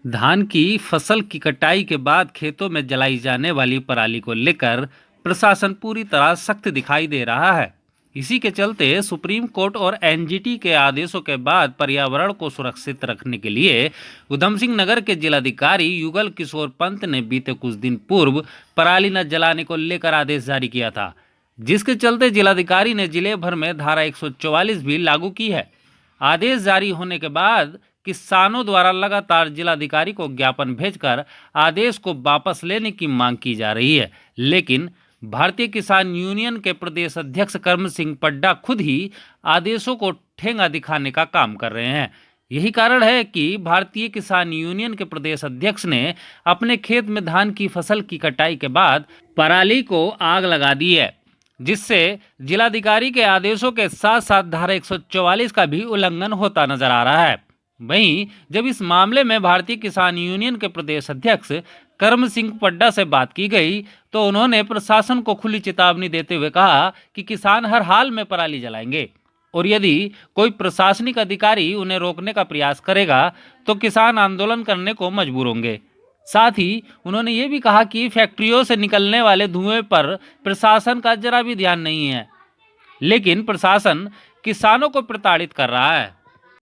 धान की फसल की कटाई के बाद खेतों में जलाई जाने वाली पराली को लेकर प्रशासन पूरी तरह सख्त दिखाई दे रहा है। इसी के चलते सुप्रीम कोर्ट और एनजीटी के आदेशों के बाद पर्यावरण को सुरक्षित रखने के लिए उधम सिंह नगर के जिलाधिकारी युगल किशोर पंत ने बीते कुछ दिन पूर्व पराली न जलाने को लेकर आदेश जारी किया था, जिसके चलते जिलाधिकारी ने जिले भर में धारा 144 भी लागू की है। आदेश जारी होने के बाद किसानों द्वारा लगातार जिलाधिकारी को ज्ञापन भेजकर आदेश को वापस लेने की मांग की जा रही है, लेकिन भारतीय किसान यूनियन के प्रदेश अध्यक्ष कर्म सिंह पड्डा खुद ही आदेशों को ठेंगा दिखाने का काम कर रहे हैं। यही कारण है कि भारतीय किसान यूनियन के प्रदेश अध्यक्ष ने अपने खेत में धान की फसल की कटाई के बाद पराली को आग लगा दी है, जिससे जिलाधिकारी के आदेशों के साथ साथ धारा 144 का भी उल्लंघन होता नजर आ रहा है। वहीं जब इस मामले में भारतीय किसान यूनियन के प्रदेश अध्यक्ष कर्म सिंह पड्डा से बात की गई तो उन्होंने प्रशासन को खुली चेतावनी देते हुए कहा कि किसान हर हाल में पराली जलाएंगे और यदि कोई प्रशासनिक अधिकारी उन्हें रोकने का प्रयास करेगा तो किसान आंदोलन करने को मजबूर होंगे। साथ ही उन्होंने ये भी कहा कि फैक्ट्रियों से निकलने वाले धुएं पर प्रशासन का जरा भी ध्यान नहीं है, लेकिन प्रशासन किसानों को प्रताड़ित कर रहा है।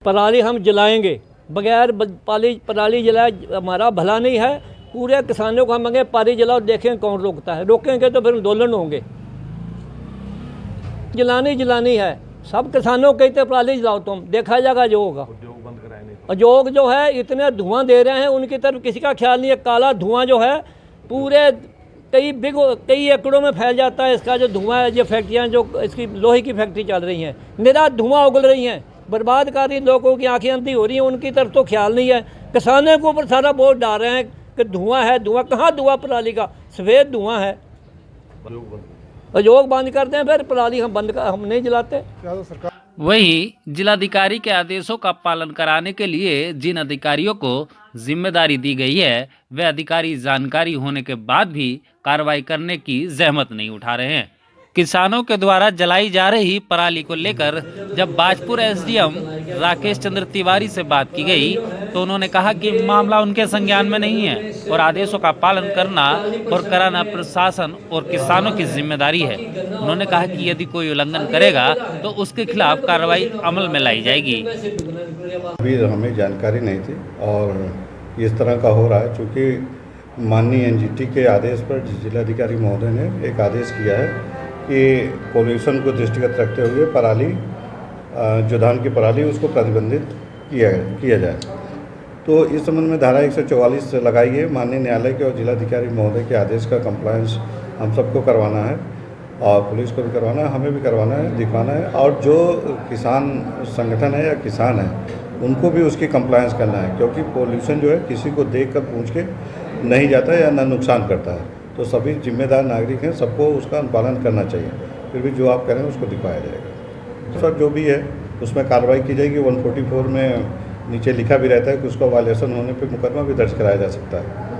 पराली हम जलाएंगे, बगैर पराली जलाए हमारा भला नहीं है। पूरे किसानों को हम कहेंगे पराली जलाओ, देखें कौन रोकता है। रोकेंगे तो फिर आंदोलन होंगे। जलानी है, सब किसानों के तो पराली जलाओ, तुम देखा जाएगा जो होगा। उद्योग जो है इतने धुआं दे रहे हैं, उनकी तरफ किसी का ख्याल नहीं है। काला धुआं जो है पूरे कई एकड़ों में फैल जाता है। इसका जो धुआं है, ये फैक्ट्रियाँ जो इसकी लोहे की फैक्ट्री चल रही हैं, निरा धुआं उगल रही हैं, बर्बाद कर रही। लोगों की आंखें अंधी हो रही हैं, उनकी तरफ तो ख्याल नहीं है। किसानों के ऊपर सारा बोझ डाल रहे हैं कि धुआं है। धुआं कहाँ? धुआं पराली का सफ़ेद धुआं है। उद्योग बंद करते हैं, फिर पराली हम नहीं जलाते। वहीं जिलाधिकारी के आदेशों का पालन कराने के लिए जिन अधिकारियों को जिम्मेदारी दी गई है वे अधिकारी जानकारी होने के बाद भी कार्रवाई करने की जहमत नहीं उठा रहे हैं। किसानों के द्वारा जलाई जा रही पराली को लेकर जब बाजपुर एसडीएम राकेश चंद्र तिवारी से बात की गई तो उन्होंने कहा कि मामला उनके संज्ञान में नहीं है और आदेशों का पालन करना और कराना प्रशासन और किसानों की जिम्मेदारी है। उन्होंने कहा कि यदि कोई उल्लंघन करेगा तो उसके खिलाफ कार्रवाई अमल में लाई जाएगी। अभी हमें जानकारी नहीं थी और इस तरह का हो रहा है, चूँकि माननीय एनजीटी के आदेश पर जिलाधिकारी महोदय ने एक आदेश किया है कि पोल्यूशन को दृष्टिगत रखते हुए पराली, जो धान की पराली, उसको प्रतिबंधित किया जाए। तो इस संबंध में धारा 144 लगाई है। माननीय न्यायालय के और जिलाधिकारी महोदय के आदेश का कंप्लायंस हम सबको करवाना है और पुलिस को भी करवाना है, हमें भी करवाना है, दिखवाना है। और जो किसान संगठन है या किसान है उनको भी उसकी कंप्लायंस करना है, क्योंकि पोल्यूशन जो है किसी को देख कर पूछ के नहीं जाता या ना नुकसान करता है। तो सभी जिम्मेदार नागरिक हैं, सबको उसका अनुपालन करना चाहिए। फिर भी जो आप करें उसको दिखाया जाएगा। सर जो भी है उसमें कार्रवाई की जाएगी। 144 में नीचे लिखा भी रहता है कि उसका वायलेशन होने पे मुकदमा भी दर्ज कराया जा सकता है।